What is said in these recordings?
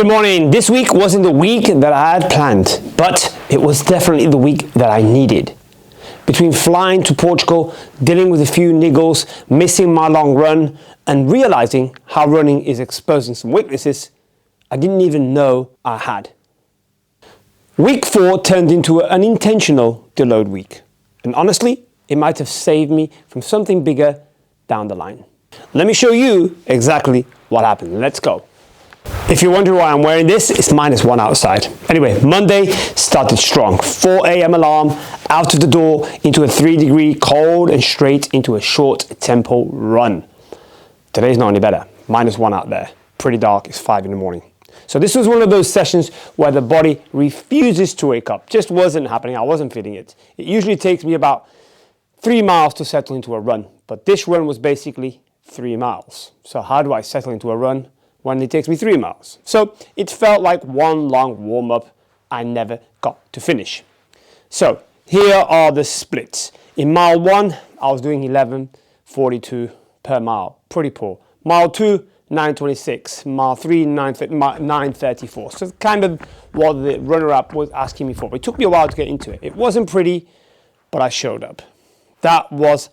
Good morning. This week wasn't the week that I had planned, but it was definitely the week that I needed. Between flying to Portugal, dealing with a few niggles, missing my long run, and realizing how running is exposing some weaknesses I didn't even know I had. Week 4 turned into an unintentional deload week. And honestly, it might have saved me from something bigger down the line. Let me show you exactly what happened. Let's go. If you're wondering why I'm wearing this, it's -1 outside. Anyway, Monday started strong. 4 a.m. alarm, out of the door, into a 3-degree cold and straight into a short tempo run. Today's not any better. -1 out there. Pretty dark, it's 5 in the morning. So this was one of those sessions where the body refuses to wake up. Just wasn't happening, I wasn't feeling it. It usually takes me about 3 miles to settle into a run. But this run was basically 3 miles. So how do I settle into a run when it takes me 3 miles? So it felt like one long warm-up I never got to finish. So here are the splits. In mile 1, I was doing 11:42 per mile. Pretty poor. Mile 2, 9:26. Mile 3, 9:34. So kind of what the runner-up was asking me for. But it took me a while to get into it. It wasn't pretty, but I showed up. That was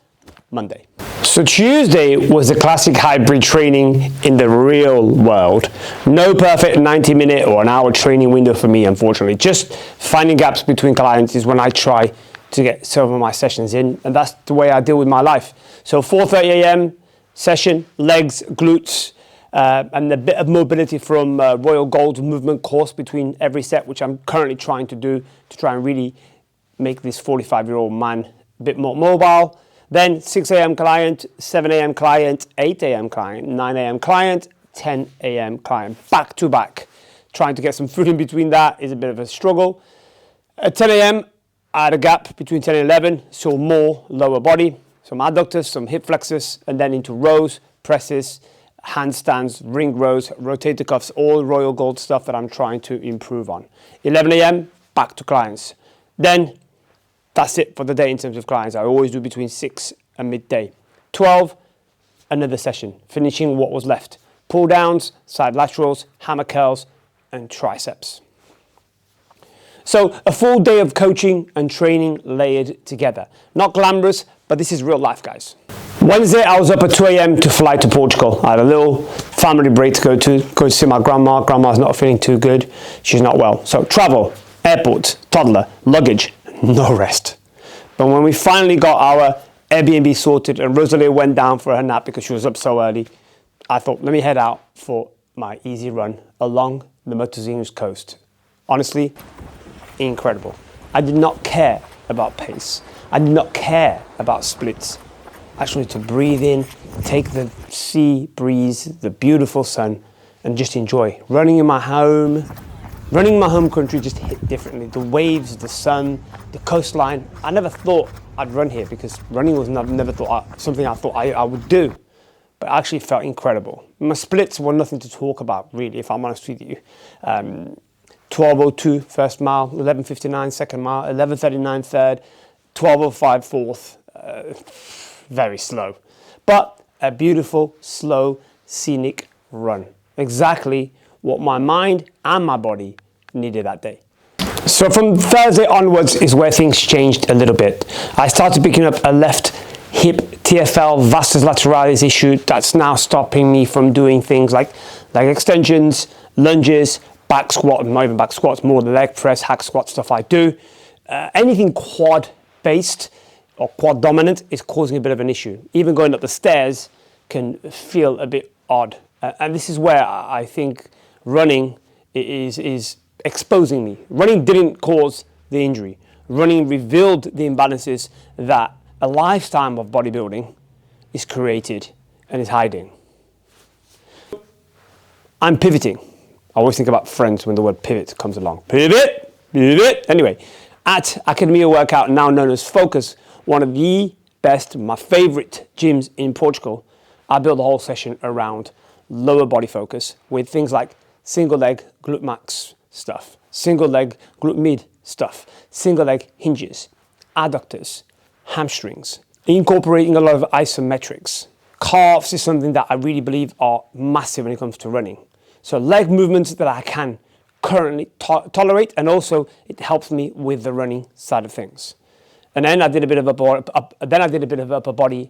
Monday. So Tuesday was the classic hybrid training in the real world. No perfect 90-minute or an hour training window for me, unfortunately. Just finding gaps between clients is when I try to get some of my sessions in, and that's the way I deal with my life. So 4:30 a.m. session, legs, glutes, and a bit of mobility from Royal Gold's movement course between every set, which I'm currently trying to do to try and really make this 45-year-old man a bit more mobile. Then 6 a.m. client, 7 a.m. client, 8 a.m. client, 9 a.m. client, 10 a.m. client, back to back. Trying to get some food in between that is a bit of a struggle. At 10 a.m., I had a gap between 10 and 11, so more lower body, some adductors, some hip flexors, and then into rows, presses, handstands, ring rows, rotator cuffs, all Royal Gold stuff that I'm trying to improve on. 11 a.m., back to clients. Then that's it for the day in terms of clients. I always do between 6 and midday. 12, another session, finishing what was left. Pull downs, side laterals, hammer curls, and triceps. So a full day of coaching and training layered together. Not glamorous, but this is real life, guys. Wednesday, I was up at 2 a.m. to fly to Portugal. I had a little family break to go to see my grandma. Grandma's not feeling too good. She's not well. So travel, airport, toddler, luggage, no rest. But when we finally got our Airbnb sorted and Rosalie went down for her nap because she was up so early, I thought, let me head out for my easy run along the Matosinhos coast. Honestly, incredible. I did not care about pace. I did not care about splits. Actually, to breathe in, take the sea breeze, the beautiful sun, and just enjoy. Running in my home country just hit differently. The waves, the sun, the coastline. I never thought I'd run here because running was something I thought I would do, but I actually felt incredible. My splits were nothing to talk about, really, if I'm honest with you. 12:02 first mile, 11:59 second mile, 11:39 third, 12:05 fourth. Very slow, but a beautiful, slow, scenic run. Exactly what my mind and my body needed that day. So from Thursday onwards is where things changed a little bit. I started picking up a left hip TFL vastus lateralis issue that's now stopping me from doing things like extensions, lunges, back squat, not even back squats, more the leg press, hack squat stuff I do. Anything quad based or quad dominant is causing a bit of an issue. Even going up the stairs can feel a bit odd. And this is where I think running is exposing me. Running didn't cause the injury. Running revealed the imbalances that a lifetime of bodybuilding is created and is hiding. I'm pivoting. I always think about Friends when the word pivot comes along. Pivot, pivot. Anyway, at Academia Workout, now known as Focus, one of the best, my favorite gyms in Portugal, I built the whole session around lower body focus with things like single leg glute max stuff, single leg glute mid stuff, single leg hinges, adductors, hamstrings, incorporating a lot of isometrics. Calves is something that I really believe are massive when it comes to running. So leg movements that I can currently tolerate, and also it helps me with the running side of things. And then I did a bit of upper body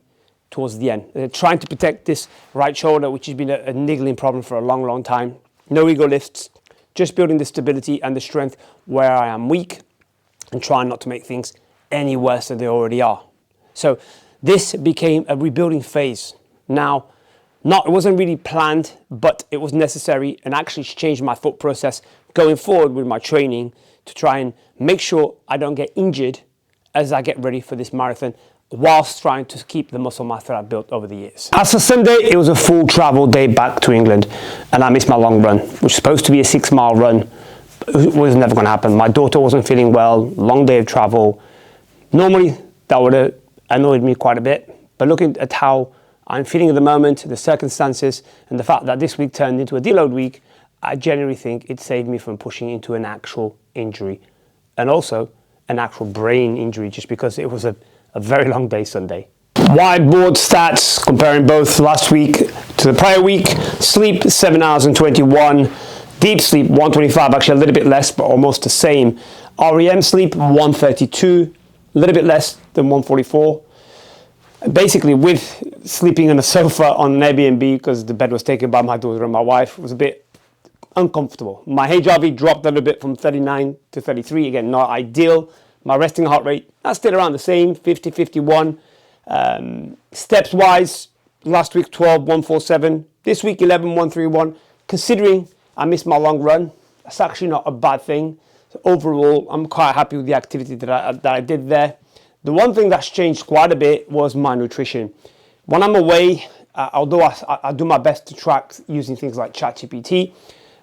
towards the end, trying to protect this right shoulder, which has been a niggling problem for a long, long time. No ego lifts, just building the stability and the strength where I am weak, and trying not to make things any worse than they already are. So this became a rebuilding phase. Now, it wasn't really planned, but it was necessary, and actually changed my thought process going forward with my training to try and make sure I don't get injured as I get ready for this marathon, whilst trying to keep the muscle mass that I've built over the years. As for Sunday, it was a full travel day back to England, and I missed my long run, which was supposed to be a 6-mile run. It was never going to happen. My daughter wasn't feeling well, long day of travel. Normally, that would have annoyed me quite a bit, but looking at how I'm feeling at the moment, the circumstances, and the fact that this week turned into a deload week, I genuinely think it saved me from pushing into an actual injury, and also an actual brain injury, just because it was a very long day Sunday. Whiteboard stats, comparing both last week to the prior week. Sleep, 7 hours and 21. Deep sleep, 125, actually a little bit less, but almost the same. REM sleep, 132, a little bit less than 144. Basically, with sleeping on a sofa on an Airbnb, because the bed was taken by my daughter and my wife, was a bit uncomfortable. My HRV dropped a little bit from 39 to 33, again, not ideal. My resting heart rate, that's still around the same, 50, 51. Steps wise, last week 12, 147. This week 11, 131. Considering I missed my long run, that's actually not a bad thing. So overall, I'm quite happy with the activity that I did there. The one thing that's changed quite a bit was my nutrition. When I'm away, although I do my best to track using things like ChatGPT,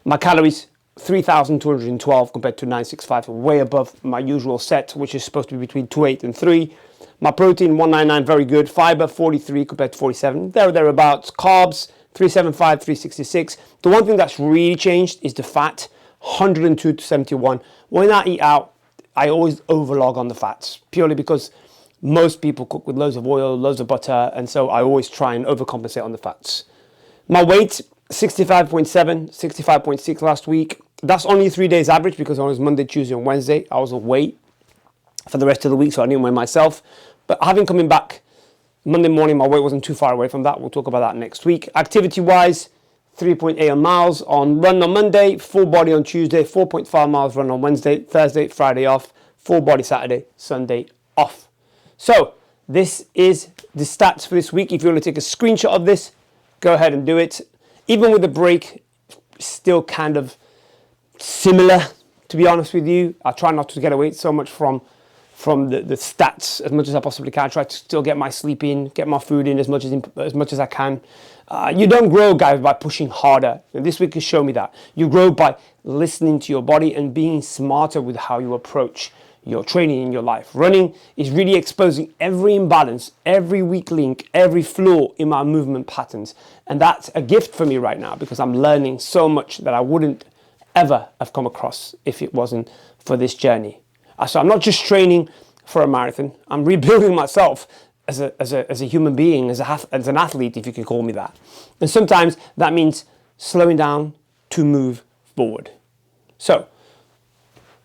my calories 3,212 compared to 965, way above my usual set, which is supposed to be between 2.8 and 3. My protein 199, very good. Fiber 43 compared to 47, thereabouts. Carbs 375, 366. The one thing that's really changed is the fat, 102 to 71. When I eat out, I always overlog on the fats, purely because most people cook with loads of oil, loads of butter, and so I always try and overcompensate on the fats. My weight, 65.7, 65.6 last week. That's only 3 days average, because on Monday, Tuesday, and Wednesday, I was away for the rest of the week, so I didn't weigh myself. But having coming back Monday morning, my weight wasn't too far away from that. We'll talk about that next week. Activity-wise, 3.8 miles on run on Monday, full body on Tuesday, 4.5 miles run on Wednesday, Thursday, Friday off, full body Saturday, Sunday off. So this is the stats for this week. If you want to take a screenshot of this, go ahead and do it. Even with the break, still kind of similar, to be honest with you. I try not to get away so much from the stats as much as I possibly can. I try to still get my sleep in, get my food in as much as I can. You don't grow, guys, by pushing harder. And this week has shown me that. You grow by listening to your body and being smarter with how you approach your training in your life. Running is really exposing every imbalance, every weak link, every flaw in my movement patterns. And that's a gift for me right now, because I'm learning so much that I wouldn't ever have come across if it wasn't for this journey. So I'm not just training for a marathon, I'm rebuilding myself as a human being, as an athlete, if you can call me that. And sometimes that means slowing down to move forward. So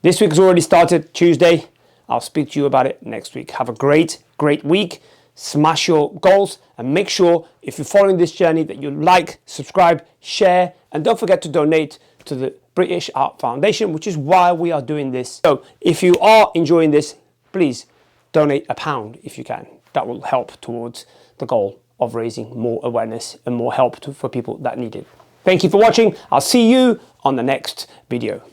this week has already started, Tuesday. I'll speak to you about it next week. Have a great week. Smash your goals, and make sure, if you're following this journey, that you like, subscribe, share, and don't forget to donate to the British Art Foundation, which is why we are doing this. So if you are enjoying this, please donate £1 if you can. That will help towards the goal of raising more awareness and more help for people that need it. Thank you for watching. I'll see you on the next video.